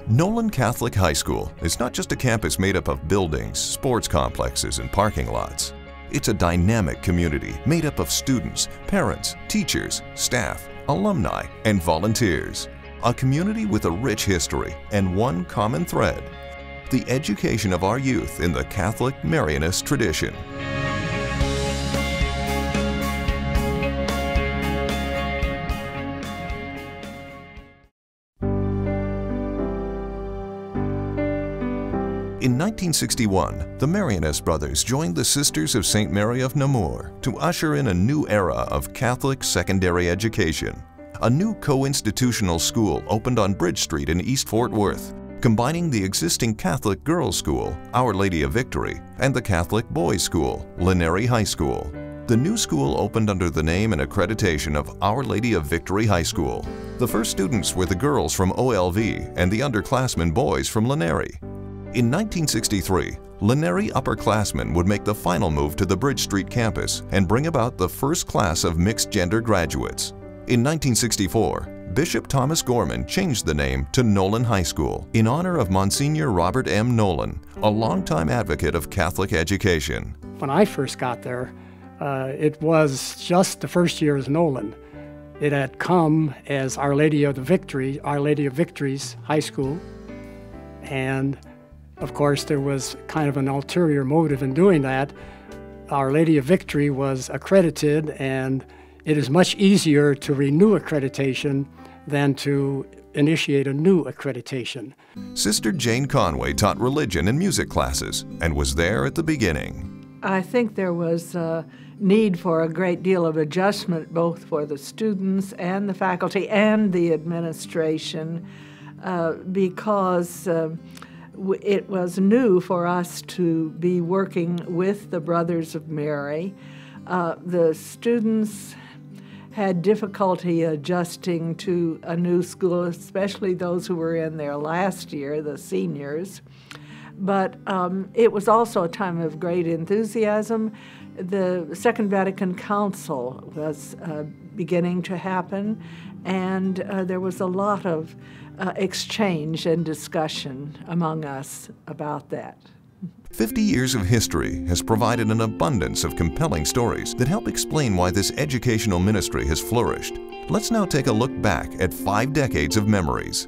Nolan Catholic High School is not just a campus made up of buildings, sports complexes, and parking lots. It's a dynamic community made up of students, parents, teachers, staff, alumni, and volunteers. A community with a rich history and one common thread: the education of our youth in the Catholic Marianist tradition. In 1961, the Marianist brothers joined the Sisters of St. Mary of Namur to usher in a new era of Catholic secondary education. A new co-institutional school opened on Bridge Street in East Fort Worth, combining the existing Catholic girls' school, Our Lady of Victory, and the Catholic boys' school, Laneri High School. The new school opened under the name and accreditation of Our Lady of Victory High School. The first students were the girls from OLV and the underclassmen boys from Laneri. In 1963, Laneri upperclassmen would make the final move to the Bridge Street campus and bring about the first class of mixed-gender graduates. In 1964, Bishop Thomas Gorman changed the name to Nolan High School in honor of Monsignor Robert M. Nolan, a longtime advocate of Catholic education. When I first got there, it was just the first year as Nolan. It had come as Our Lady of the Victory, Our Lady of Victories High School, and of course, there was kind of an ulterior motive in doing that. Our Lady of Victory was accredited, and it is much easier to renew accreditation than to initiate a new accreditation. Sister Jane Conway taught religion and music classes and was there at the beginning. I think there was a need for a great deal of adjustment, both for the students and the faculty and the administration, because it was new for us to be working with the Brothers of Mary. The students had difficulty adjusting to a new school, especially those who were in their last year, the seniors. But it was also a time of great enthusiasm. The Second Vatican Council was beginning to happen, and there was a lot of exchange and discussion among us about that. 50 years of history has provided an abundance of compelling stories that help explain why this educational ministry has flourished. Let's now take a look back at 5 decades of memories.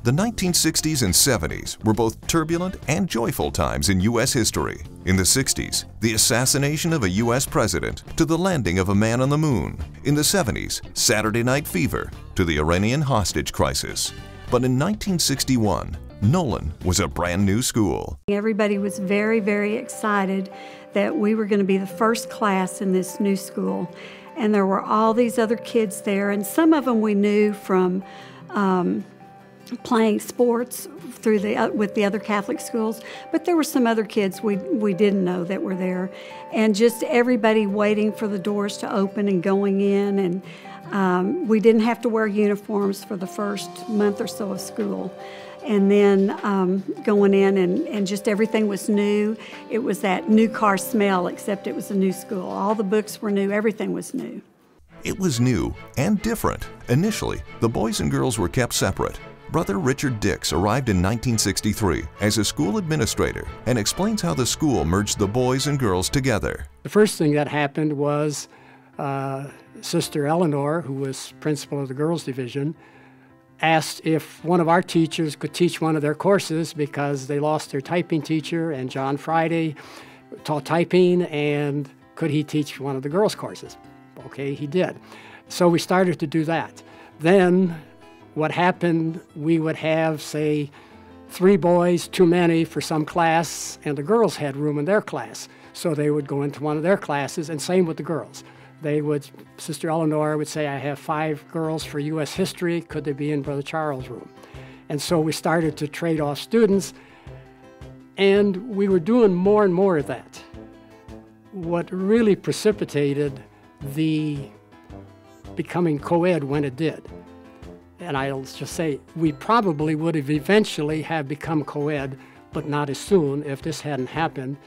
The 1960s and 70s were both turbulent and joyful times in U.S. history. In the 60s, the assassination of a U.S. president to the landing of a man on the moon. In the 70s, Saturday Night Fever to the Iranian hostage crisis. But in 1961, Nolan was a brand new school. Everybody was very, very excited that we were going to be the first class in this new school. And there were all these other kids there, and some of them we knew from playing sports through with the other Catholic schools, but there were some other kids we didn't know that were there, and just everybody waiting for the doors to open and going in, and we didn't have to wear uniforms for the first month or so of school, and then going in and just everything was new. It was that new car smell, except it was a new school. All the books were new, everything was new. It was new and different. Initially, the boys and girls were kept separate. Brother Richard Dix arrived in 1963 as a school administrator and explains how the school merged the boys and girls together. The first thing that happened was Sister Eleanor, who was principal of the girls' division, asked if one of our teachers could teach one of their courses because they lost their typing teacher, and John Friday taught typing, and could he teach one of the girls' courses? Okay, he did. So we started to do that. Then what happened, we would have, say, 3 boys, too many for some class, and the girls had room in their class. So they would go into one of their classes, and same with the girls. Sister Eleanor would say, I have 5 girls for U.S. history, could they be in Brother Charles' room? And so we started to trade off students, and we were doing more and more of that. What really precipitated the becoming co-ed when it did, and I'll just say, we probably would have eventually have become co-ed, but not as soon if this hadn't happened.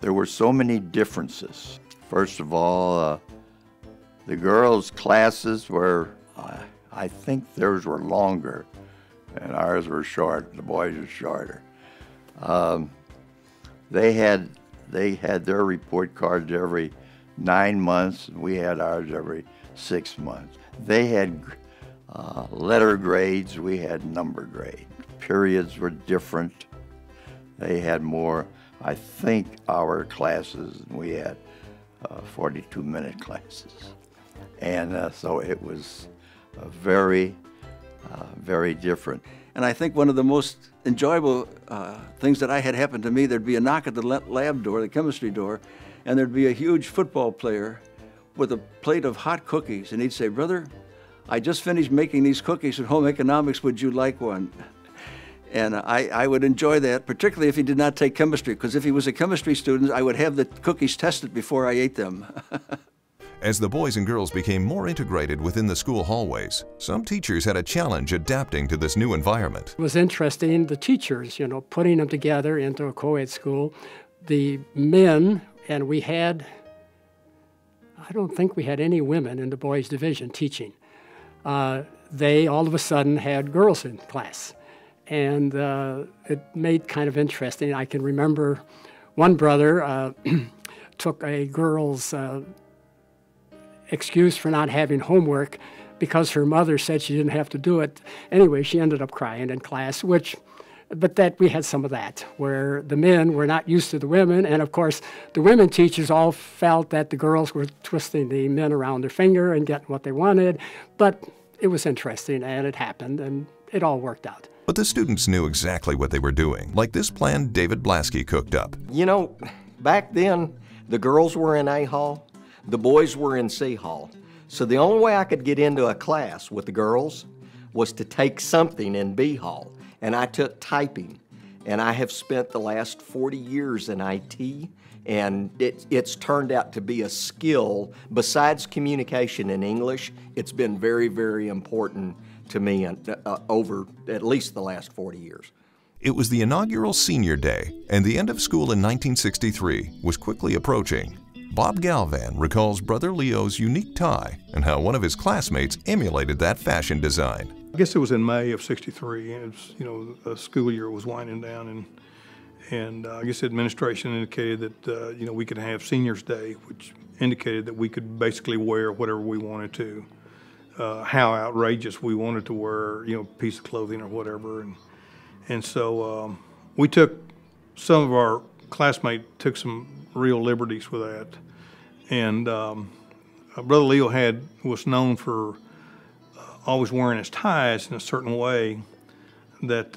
There were so many differences First of all, the girls' classes were, I think theirs were longer, and ours were short. The boys were shorter. They had their report cards every 9 months, and we had ours every 6 months. They had letter grades, we had number grade. Periods were different. They had more, I think, hour classes, and we had 42-minute classes. And so it was very, very different. And I think one of the most enjoyable things that I had happen to me, there'd be a knock at the lab door, the chemistry door, and there'd be a huge football player with a plate of hot cookies, and he'd say, "Brother, I just finished making these cookies at home economics, would you like one?" And I would enjoy that, particularly if he did not take chemistry, because if he was a chemistry student, I would have the cookies tested before I ate them. As the boys and girls became more integrated within the school hallways, some teachers had a challenge adapting to this new environment. It was interesting, the teachers, putting them together into a co-ed school. The men, and I don't think we had any women in the boys' division teaching. They all of a sudden had girls in class. And it made kind of interesting. I can remember one brother took a girl's excuse for not having homework because her mother said she didn't have to do it. Anyway, she ended up crying in class, but that we had some of that, where the men were not used to the women, and of course, the women teachers all felt that the girls were twisting the men around their finger and getting what they wanted, but it was interesting, and it happened, and it all worked out. But the students knew exactly what they were doing, like this plan David Blasky cooked up. Back then, the girls were in A Hall, the boys were in C Hall. So the only way I could get into a class with the girls was to take something in B Hall. And I took typing. And I have spent the last 40 years in IT, and it's turned out to be a skill. Besides communication in English, it's been very, very important to me over at least the last 40 years. It was the inaugural senior day, and the end of school in 1963 was quickly approaching. Bob Galvan recalls Brother Leo's unique tie and how one of his classmates emulated that fashion design. I guess it was in May of '63, and the school year was winding down, and I guess the administration indicated that we could have Seniors Day, which indicated that we could basically wear whatever we wanted to. How outrageous we wanted to wear, a piece of clothing or whatever, and so we took, some of our classmates took some real liberties with that, and Brother Leo was known for always wearing his ties in a certain way that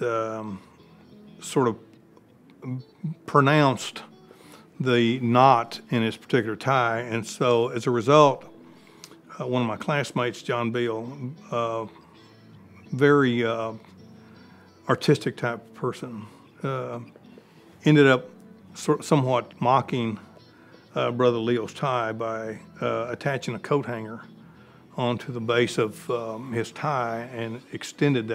sort of pronounced the knot in his particular tie, and so as a result, one of my classmates, John Beal, very artistic type person, ended up somewhat mocking Brother Leo's tie by attaching a coat hanger onto the base of his tie and extended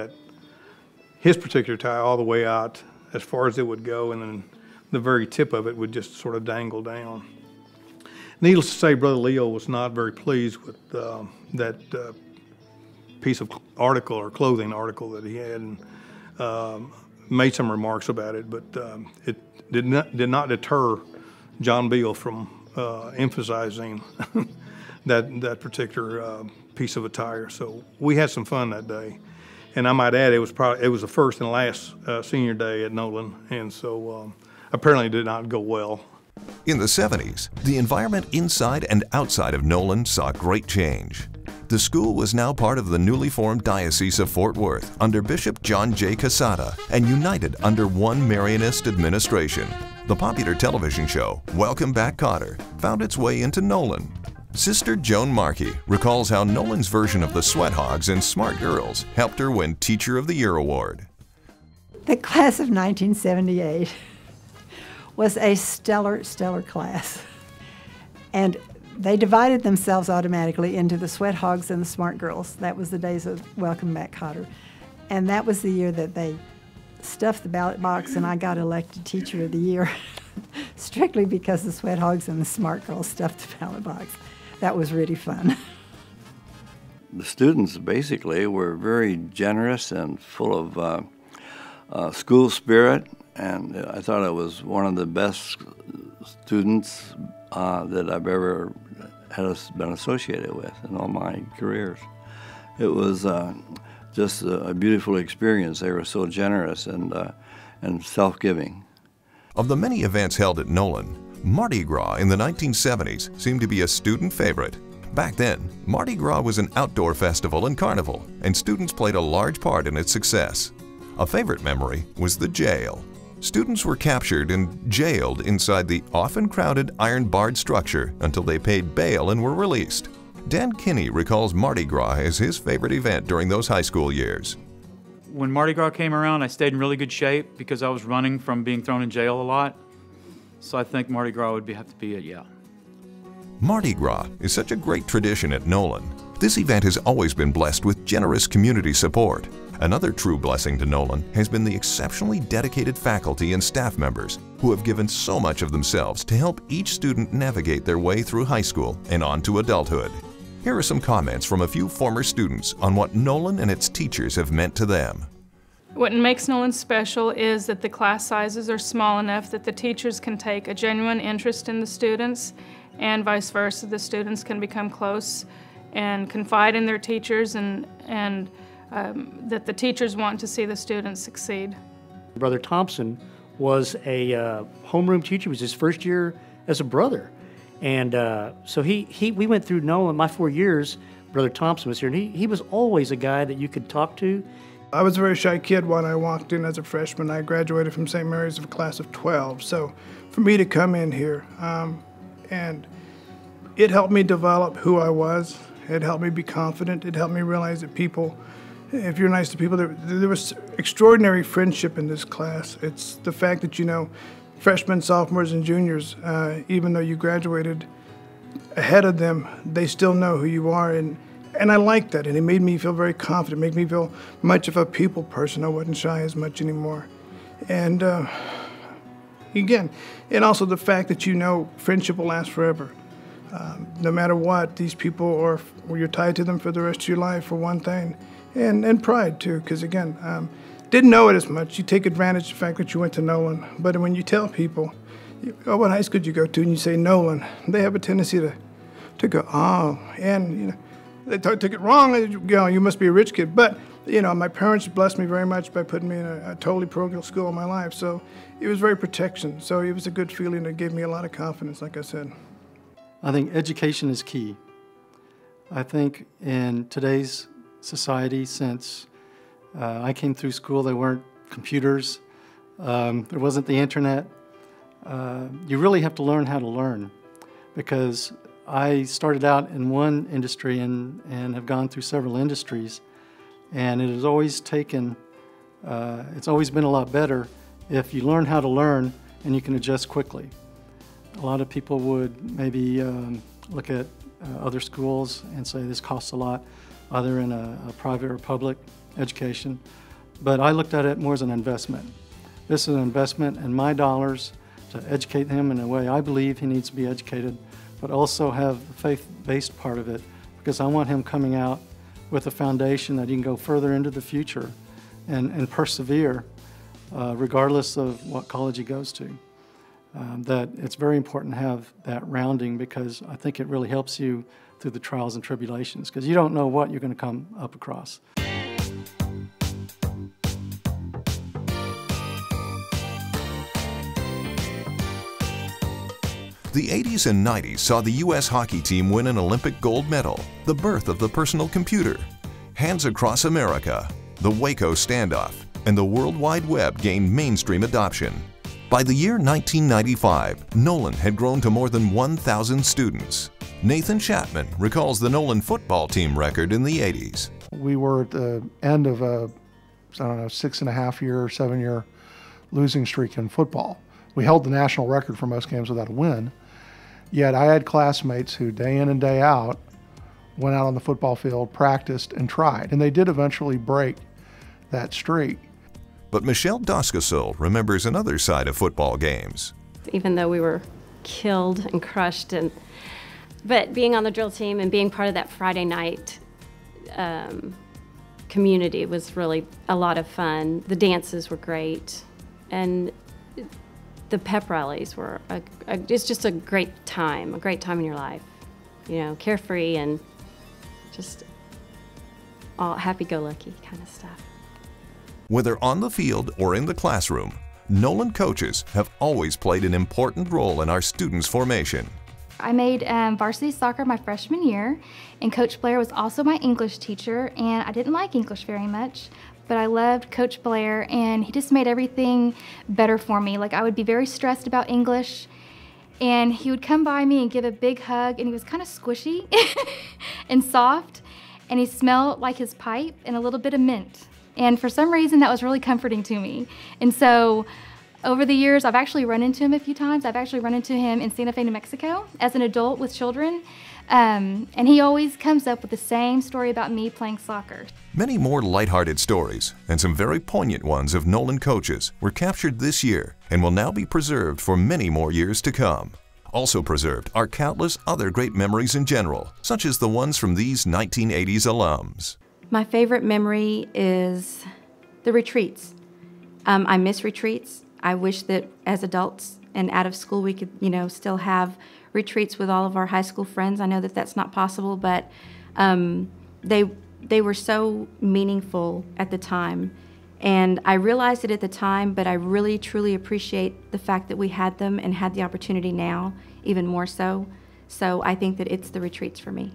his particular tie all the way out as far as it would go, and then the very tip of it would just sort of dangle down. Needless to say, Brother Leo was not very pleased with that piece of article or clothing article that he had, and made some remarks about it, but it did not deter John Beal from emphasizing that particular piece of attire. So we had some fun that day, and I might add it was the first and last senior day at Nolan, and so apparently it did not go well. In the 70s, the environment inside and outside of Nolan saw great change. The school was now part of the newly formed Diocese of Fort Worth under Bishop John J. Casada and united under one Marianist administration. The popular television show, Welcome Back, Kotter, found its way into Nolan. Sister Joan Markey recalls how Nolan's version of the Sweat Hogs and Smart Girls helped her win Teacher of the Year award. The class of 1978 was a stellar class. And they divided themselves automatically into the Sweat Hogs and the Smart Girls. That was the days of Welcome Back, Kotter. And that was the year that they stuffed the ballot box and I got elected Teacher of the Year. strictly because the Sweat Hogs and the Smart Girls stuffed the ballot box. That was really fun. The students basically were very generous and full of school spirit, and I thought I was one of the best students that I've ever been associated with in all my careers. It was just a beautiful experience. They were so generous and self-giving. Of the many events held at Nolan, Mardi Gras in the 1970s seemed to be a student favorite. Back then, Mardi Gras was an outdoor festival and carnival, and students played a large part in its success. A favorite memory was the jail. Students were captured and jailed inside the often crowded iron-barred structure until they paid bail and were released. Dan Kinney recalls Mardi Gras as his favorite event during those high school years. When Mardi Gras came around, I stayed in really good shape because I was running from being thrown in jail a lot. So I think Mardi Gras would have to be it, yeah. Mardi Gras is such a great tradition at Nolan. This event has always been blessed with generous community support. Another true blessing to Nolan has been the exceptionally dedicated faculty and staff members who have given so much of themselves to help each student navigate their way through high school and on to adulthood. Here are some comments from a few former students on what Nolan and its teachers have meant to them. What makes Nolan special is that the class sizes are small enough that the teachers can take a genuine interest in the students, and vice versa. The students can become close and confide in their teachers, and that the teachers want to see the students succeed. Brother Thompson was a homeroom teacher. It was his first year as a brother. And so we went through Nolan, my 4 years, Brother Thompson was here, and he was always a guy that you could talk to. I was a very shy kid when I walked in as a freshman. I graduated from St. Mary's of a class of 12. So for me to come in here, and it helped me develop who I was. It helped me be confident. It helped me realize that people, if you're nice to people, there was extraordinary friendship in this class. It's the fact that, you know, freshmen, sophomores, and juniors, even though you graduated ahead of them, they still know who you are. And I liked that, and it made me feel very confident, made me feel much of a people person. I wasn't shy as much anymore. And again, and also the fact that, you know, friendship will last forever. No matter what, these people are, you're tied to them for the rest of your life, for one thing. And pride, too, because, again, didn't know it as much. You take advantage of the fact that you went to Nolan. But when you tell people, oh, what high school did you go to? And you say Nolan, they have a tendency to go, oh, and, you know, they took it wrong. You know, you must be a rich kid. But, you know, my parents blessed me very much by putting me in a totally parochial school all my life. So it was very protection. So it was a good feeling. It gave me a lot of confidence, like I said. I think education is key. I think in today's society, since I came through school, there weren't computers, there wasn't the internet. You really have to learn how to learn, because I started out in one industry and have gone through several industries, and it has always taken, it's always been a lot better if you learn how to learn and you can adjust quickly. A lot of people would maybe look at other schools and say this costs a lot, either in a private or public education. But I looked at it more as an investment. This is an investment in my dollars to educate him in a way I believe he needs to be educated, but also have the faith-based part of it, because I want him coming out with a foundation that he can go further into the future and persevere regardless of what college he goes to. That it's very important to have that rounding, because I think it really helps you through the trials and tribulations, because you don't know what you're going to come up across. The 80s and 90s saw the U.S. hockey team win an Olympic gold medal, the birth of the personal computer, Hands Across America, the Waco standoff, and the World Wide Web gained mainstream adoption. By the year 1995, Nolan had grown to more than 1,000 students. Nathan Chapman recalls the Nolan football team record in the 80s. We were at the end of a, I don't know, 6.5-year, 7-year losing streak in football. We held the national record for most games without a win, yet I had classmates who day in and day out went out on the football field, practiced, and tried, and they did eventually break that streak. But Michelle Doskasol remembers another side of football games. even though we were killed and crushed. But being on the drill team and being part of that Friday night community was really a lot of fun. The dances were great, and the pep rallies were, it's just a great time in your life. You know, carefree and just all happy-go-lucky kind of stuff. Whether on the field or in the classroom, Nolan coaches have always played an important role in our students' formation. I made varsity soccer my freshman year, and Coach Blair was also my English teacher, and I didn't like English very much, but I loved Coach Blair, and he just made everything better for me. Like, I would be very stressed about English, and he would come by me and give a big hug, and he was kind of squishy and soft, and he smelled like his pipe and a little bit of mint. And for some reason, that was really comforting to me. And so over the years, I've actually run into him a few times. I've actually run into him in Santa Fe, New Mexico as an adult with children. And he always comes up with the same story about me playing soccer. Many more lighthearted stories and some very poignant ones of Nolan coaches were captured this year and will now be preserved for many more years to come. Also preserved are countless other great memories in general, such as the ones from these 1980s alums. My favorite memory is the retreats. I miss retreats. I wish that as adults and out of school we could, still have retreats with all of our high school friends. I know that that's not possible, but they were so meaningful at the time. And I realized it at the time, but I really, truly appreciate the fact that we had them and had the opportunity now, even more so. So I think that it's the retreats for me.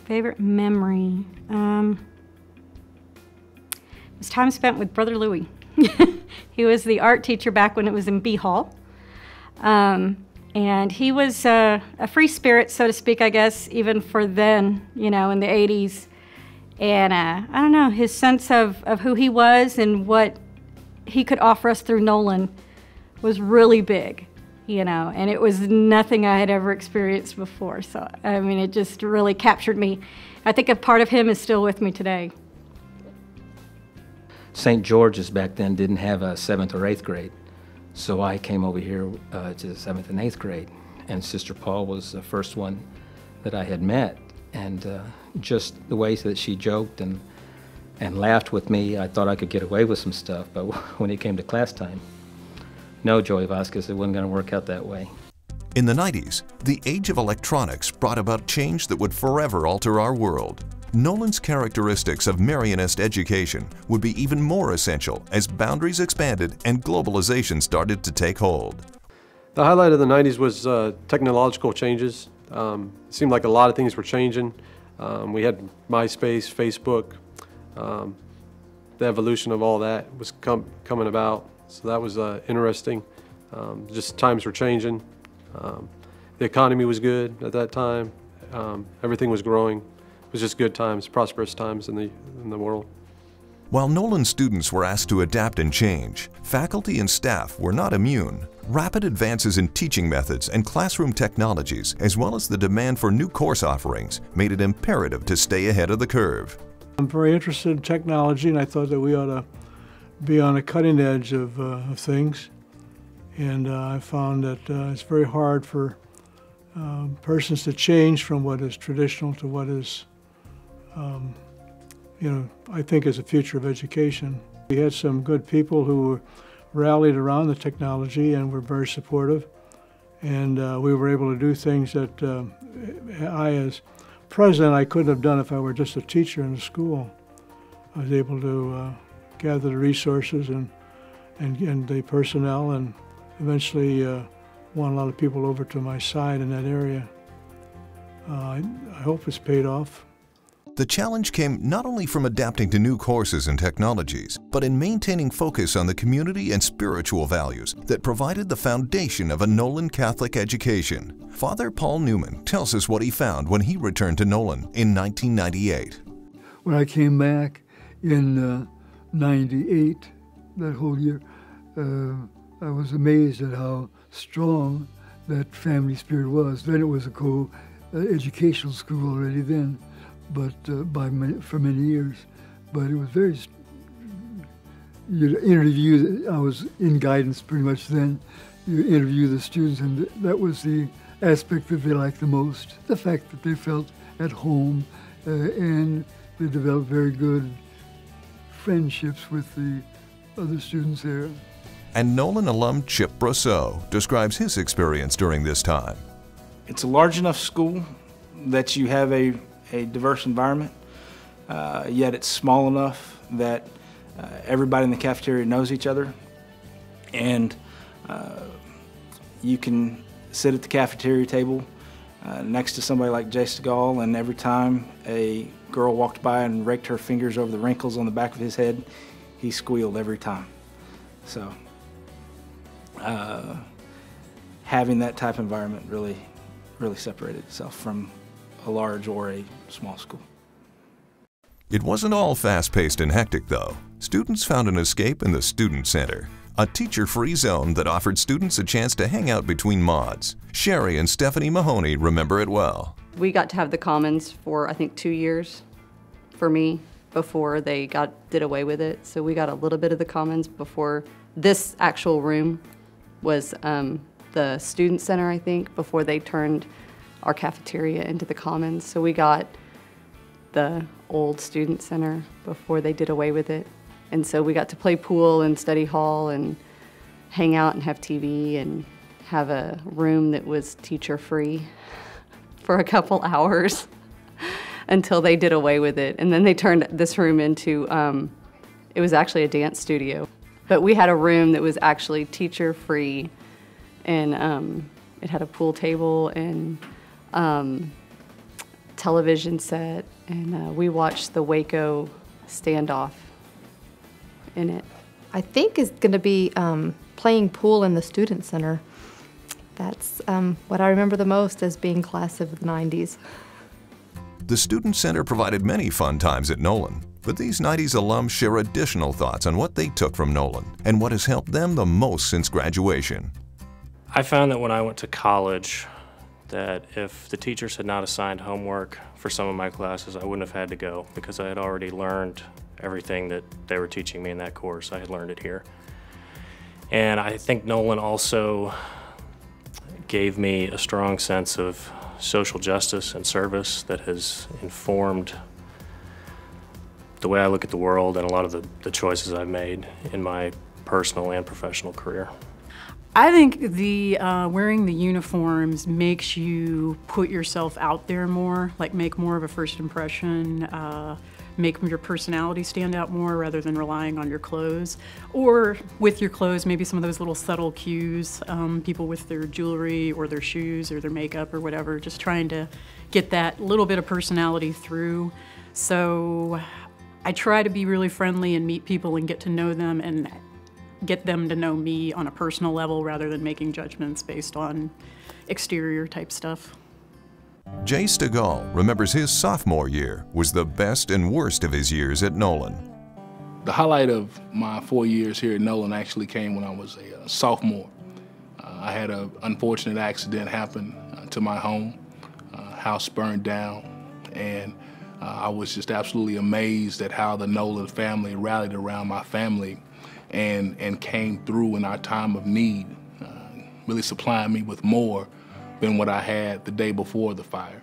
Favorite memory? It was time spent with Brother Louie. He was the art teacher back when it was in B Hall. And he was a free spirit, so to speak, I guess, even for then, in the 80s. And I don't know, his sense of who he was and what he could offer us through Nolan was really big, and it was nothing I had ever experienced before. So, I mean, it just really captured me. I think a part of him is still with me today. St. George's back then didn't have a 7th or 8th grade, so I came over here to the 7th and 8th grade, and Sister Paul was the first one that I had met, and just the way that she joked and laughed with me, I thought I could get away with some stuff, but when it came to class time, no, Joey Vasquez, it wasn't going to work out that way. In the 90s, the age of electronics brought about change that would forever alter our world. Nolan's characteristics of Marianist education would be even more essential as boundaries expanded and globalization started to take hold. The highlight of the 90s was technological changes. It seemed like a lot of things were changing. We had MySpace, Facebook. The evolution of all that was coming about, so that was interesting. Just times were changing. The economy was good at that time. Everything was growing. It was just good times, prosperous times in the world. While Nolan students were asked to adapt and change, faculty and staff were not immune. Rapid advances in teaching methods and classroom technologies, as well as the demand for new course offerings, made it imperative to stay ahead of the curve. I'm very interested in technology, and I thought that we ought to be on the cutting edge of things. And I found that it's very hard for persons to change from what is traditional to what is I think is the future of education. We had some good people who rallied around the technology and were very supportive. And we were able to do things that as president, I couldn't have done if I were just a teacher in the school. I was able to gather the resources and the personnel, and eventually won a lot of people over to my side in that area. I hope it's paid off. The challenge came not only from adapting to new courses and technologies, but in maintaining focus on the community and spiritual values that provided the foundation of a Nolan Catholic education. Father Paul Newman tells us what he found when he returned to Nolan in 1998. When I came back in 98, that whole year, I was amazed at how strong that family spirit was. Then it was a co-educational school already then, but for many years. But it was very, interview, I was in guidance pretty much then, you interview the students, and that was the aspect that they liked the most, the fact that they felt at home, and they developed very good friendships with the other students there. And Nolan alum Chip Brosseau describes his experience during this time. It's a large enough school that you have a diverse environment, yet it's small enough that everybody in the cafeteria knows each other, and you can sit at the cafeteria table next to somebody like Jay Stegall, and every time a girl walked by and raked her fingers over the wrinkles on the back of his head, he squealed every time. So having that type of environment really separated itself from a large or a small school. It wasn't all fast-paced and hectic, though. Students found an escape in the Student Center, a teacher-free zone that offered students a chance to hang out between mods. Sherry and Stephanie Mahoney remember it well. We got to have the Commons for, I think, 2 years for me before they did away with it. So we got a little bit of the Commons before this actual room was the Student Center, I think, before they turned our cafeteria into the Commons. So we got the old Student Center before they did away with it. And so we got to play pool and study hall and hang out and have TV and have a room that was teacher-free for a couple hours until they did away with it. And then they turned this room into, it was actually a dance studio. But we had a room that was actually teacher-free, and it had a pool table and television set, and we watched the Waco standoff in it. I think is going to be playing pool in the Student Center. That's what I remember the most as being class of the 90s. The Student Center provided many fun times at Nolan, but these 90s alums share additional thoughts on what they took from Nolan and what has helped them the most since graduation. I found that when I went to college, that if the teachers had not assigned homework for some of my classes, I wouldn't have had to go because I had already learned everything that they were teaching me in that course. I had learned it here. And I think Nolan also gave me a strong sense of social justice and service that has informed the way I look at the world and a lot of the choices I've made in my personal and professional career. I think the wearing the uniforms makes you put yourself out there more, like make more of a first impression, make your personality stand out more rather than relying on your clothes. Or with your clothes, maybe some of those little subtle cues, people with their jewelry or their shoes or their makeup or whatever, just trying to get that little bit of personality through. So I try to be really friendly and meet people and get to know them and get them to know me on a personal level rather than making judgments based on exterior type stuff. Jay Stegall remembers his sophomore year was the best and worst of his years at Nolan. The highlight of my 4 years here at Nolan actually came when I was a sophomore. I had an unfortunate accident happen to my home. House burned down, and I was just absolutely amazed at how the Nolan family rallied around my family and came through in our time of need, really supplying me with more than what I had the day before the fire.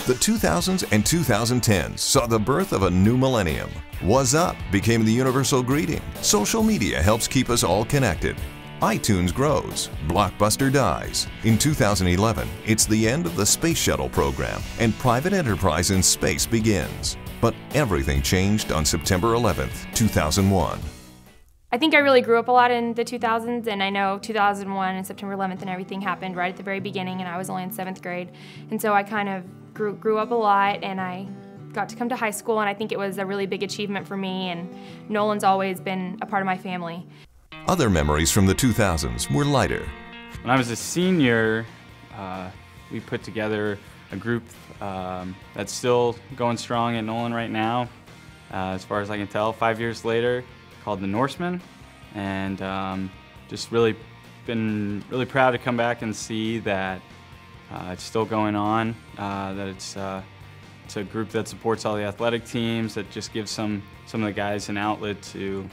The 2000s and 2010s saw the birth of a new millennium. "Was up" became the universal greeting. Social media helps keep us all connected. iTunes grows, Blockbuster dies. In 2011, it's the end of the Space Shuttle program, and private enterprise in space begins. But everything changed on September 11th, 2001. I think I really grew up a lot in the 2000s, and I know 2001 and September 11th and everything happened right at the very beginning, and I was only in 7th grade. And so I kind of grew up a lot, and I got to come to high school, and I think it was a really big achievement for me, and Nolan's always been a part of my family. Other memories from the 2000s were lighter. When I was a senior, we put together a group that's still going strong at Nolan right now, as far as I can tell, 5 years later, called the Norsemen, and just been really proud to come back and see that it's still going on, that it's It's a group that supports all the athletic teams, that just gives some of the guys an outlet to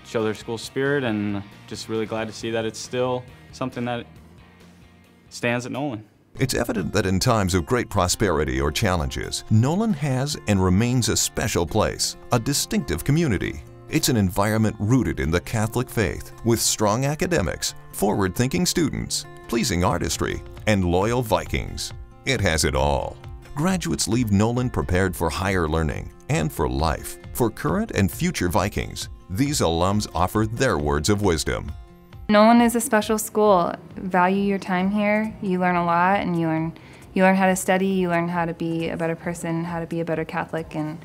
show their school spirit, and just really glad to see that it's still something that stands at Nolan. It's evident that in times of great prosperity or challenges, Nolan has and remains a special place, a distinctive community. It's an environment rooted in the Catholic faith, with strong academics, forward-thinking students, pleasing artistry, and loyal Vikings. It has it all. Graduates leave Nolan prepared for higher learning and for life. For current and future Vikings, these alums offer their words of wisdom. Nolan is a special school. Value your time here. You learn a lot, and you learn how to study, you learn how to be a better person, how to be a better Catholic, and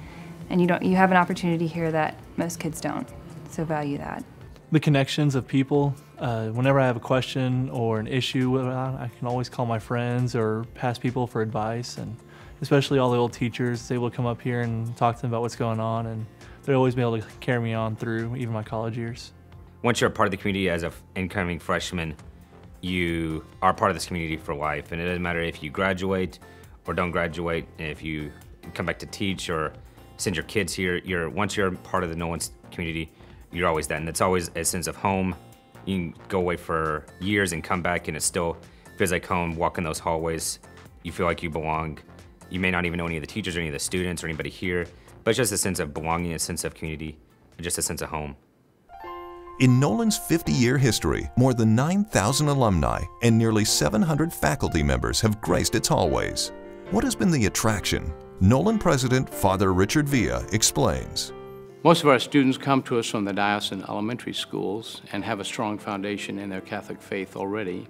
you have an opportunity here that most kids don't. So value that. The connections of people. Whenever I have a question or an issue, I can always call my friends or ask people for advice, and especially all the old teachers, able to come up here and talk to them about what's going on, and they'll always be able to carry me on through even my college years. Once you're a part of the community as an incoming freshman, you are part of this community for life, and it doesn't matter if you graduate or don't graduate, if you come back to teach or send your kids here. Once you're part of the Nolan community, you're always that, and it's always a sense of home. You can go away for years and come back, and it still feels like home. Walk in those hallways, you feel like you belong. You may not even know any of the teachers or any of the students or anybody here, but it's just a sense of belonging, a sense of community, just a sense of home. In Nolan's 50-year history, more than 9,000 alumni and nearly 700 faculty members have graced its hallways. What has been the attraction? Nolan President Father Richard Villa explains. Most of our students come to us from the diocesan elementary schools and have a strong foundation in their Catholic faith already.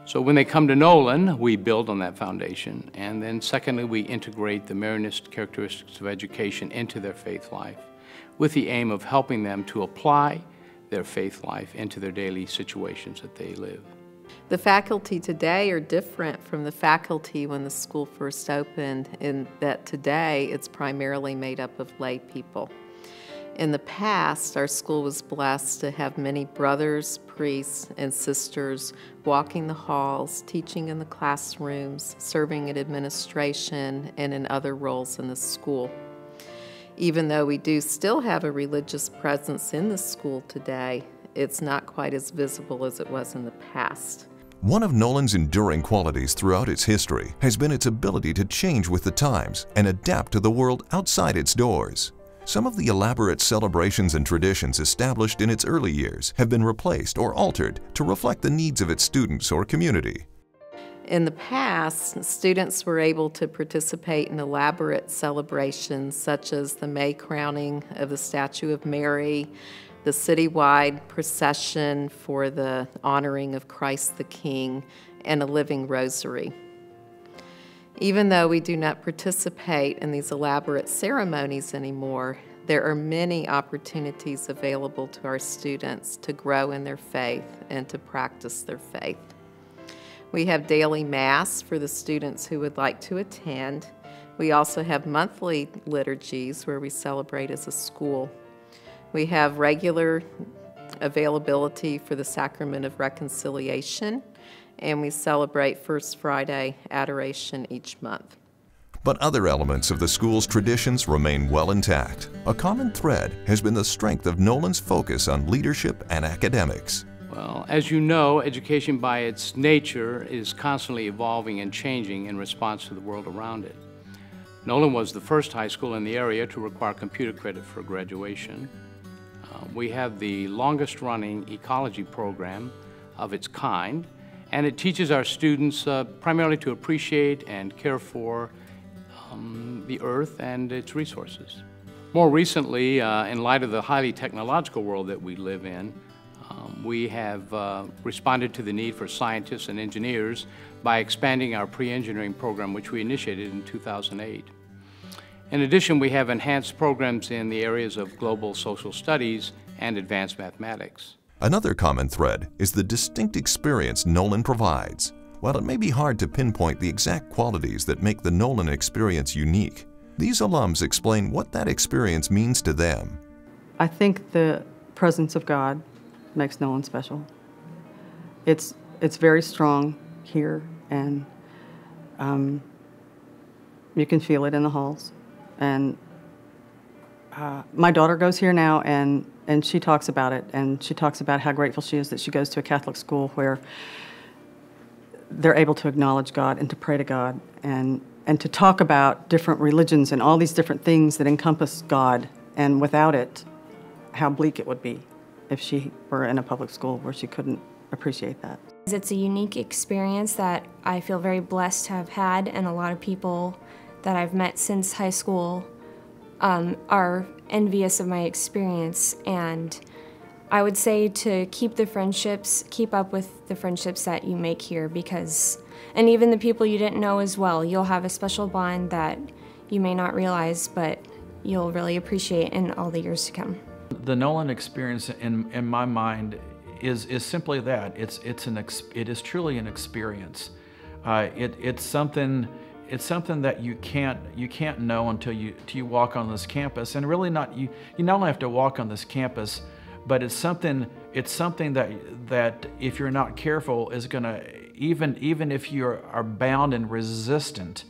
So when they come to Nolan, we build on that foundation. And then secondly, we integrate the Marianist characteristics of education into their faith life with the aim of helping them to apply their faith life into their daily situations that they live. The faculty today are different from the faculty when the school first opened, in that today it's primarily made up of lay people. In the past, our school was blessed to have many brothers, priests, and sisters walking the halls, teaching in the classrooms, serving in administration, and in other roles in the school. Even though we do still have a religious presence in the school today, it's not quite as visible as it was in the past. One of Nolan's enduring qualities throughout its history has been its ability to change with the times and adapt to the world outside its doors. Some of the elaborate celebrations and traditions established in its early years have been replaced or altered to reflect the needs of its students or community. In the past, students were able to participate in elaborate celebrations such as the May crowning of the statue of Mary, the citywide procession for the honoring of Christ the King, and a living rosary. Even though we do not participate in these elaborate ceremonies anymore, there are many opportunities available to our students to grow in their faith and to practice their faith. We have daily Mass for the students who would like to attend. We also have monthly liturgies where we celebrate as a school. We have regular availability for the Sacrament of Reconciliation, and we celebrate First Friday Adoration each month. But other elements of the school's traditions remain well intact. A common thread has been the strength of Nolan's focus on leadership and academics. Well, as you know, education by its nature is constantly evolving and changing in response to the world around it. Nolan was the first high school in the area to require computer credit for graduation. We have the longest running ecology program of its kind, and it teaches our students primarily to appreciate and care for the earth and its resources. More recently, in light of the highly technological world that we live in, we have responded to the need for scientists and engineers by expanding our pre-engineering program, which we initiated in 2008. In addition, we have enhanced programs in the areas of global social studies and advanced mathematics. Another common thread is the distinct experience Nolan provides. While it may be hard to pinpoint the exact qualities that make the Nolan experience unique, these alums explain what that experience means to them. I think the presence of God makes Nolan special. It's very strong here, and You can feel it in the halls. And my daughter goes here now, and she talks about it, and she talks about how grateful she is that she goes to a Catholic school where they're able to acknowledge God and to pray to God and to talk about different religions and all these different things that encompass God, and without it, how bleak it would be if she were in a public school where she couldn't appreciate that. It's a unique experience that I feel very blessed to have had, and a lot of people that I've met since high school are envious of my experience, and I would say to keep up with the friendships that you make here, because, and even the people you didn't know as well, you'll have a special bond that you may not realize, but you'll really appreciate in all the years to come. The Nolan experience, in my mind, is simply that. It is truly an experience. It's something that you can't know until you walk on this campus, and really you not only have to walk on this campus, but it's something that if you're not careful is gonna, even if you are bound and resistant,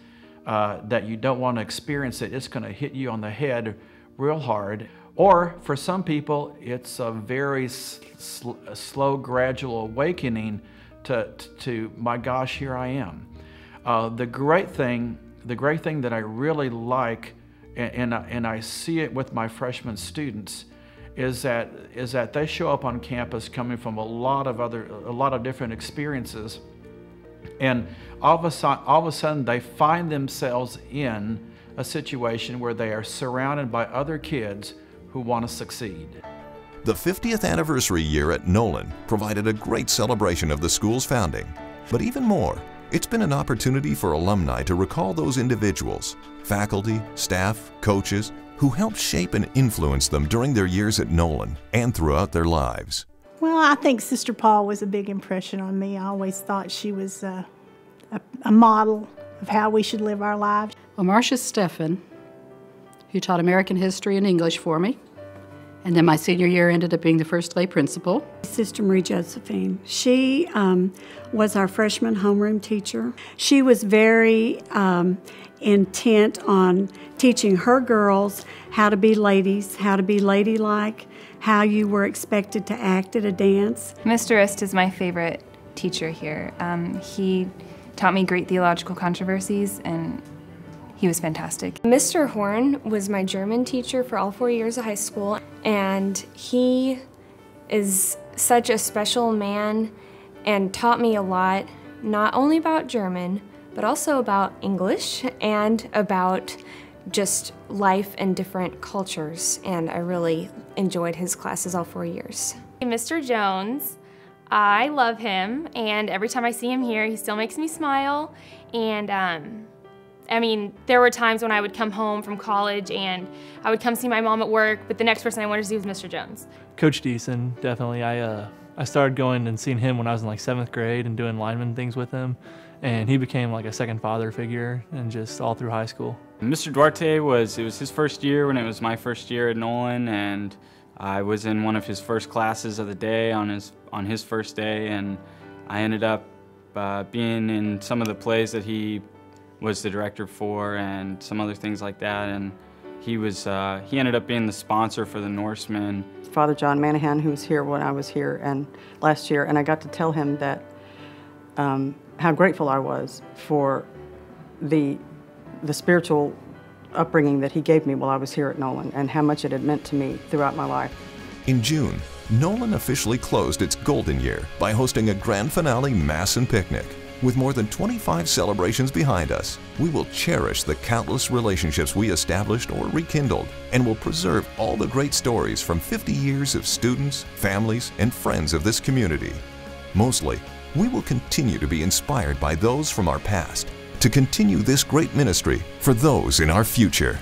that you don't want to experience it, it's gonna hit you on the head real hard. Or for some people, it's a very slow, gradual awakening to my gosh, here I am. The great thing that I really like, and I see it with my freshman students, is that they show up on campus coming from a lot of different experiences, and all of a sudden they find themselves in a situation where they are surrounded by other kids who want to succeed. The 50th anniversary year at Nolan provided a great celebration of the school's founding, but even more, it's been an opportunity for alumni to recall those individuals, faculty, staff, coaches, who helped shape and influence them during their years at Nolan and throughout their lives. Well, I think Sister Paul was a big impression on me. I always thought she was a model of how we should live our lives. Well, Marcia Steffen, who taught American history and English for me, and then my senior year ended up being the first lay principal. Sister Marie Josephine, she was our freshman homeroom teacher. She was very intent on teaching her girls how to be ladies, how to be ladylike, how you were expected to act at a dance. Mr. Ist is my favorite teacher here. He taught me great theological controversies, and he was fantastic. Mr. Horn was my German teacher for all 4 years of high school, and he is such a special man and taught me a lot, not only about German, but also about English and about just life in different cultures, and I really enjoyed his classes all 4 years. Mr. Jones, I love him, and every time I see him here, he still makes me smile, and I mean, there were times when I would come home from college and I would come see my mom at work, but the next person I wanted to see was Mr. Jones. Coach Deason, definitely. I started going and seeing him when I was in like 7th grade and doing lineman things with him, and he became like a second father figure, and just all through high school. Mr. Duarte it was his first year when it was my first year at Nolan, and I was in one of his first classes of the day on his first day, and I ended up being in some of the plays that he was the director for and some other things like that, and he ended up being the sponsor for the Norsemen. Father John Manahan, who was here when I was here and last year, and I got to tell him that how grateful I was for the spiritual upbringing that he gave me while I was here at Nolan, and how much it had meant to me throughout my life. In June, Nolan officially closed its golden year by hosting a grand finale mass and picnic. With more than 25 celebrations behind us, we will cherish the countless relationships we established or rekindled, and will preserve all the great stories from 50 years of students, families, and friends of this community. Mostly, we will continue to be inspired by those from our past to continue this great ministry for those in our future.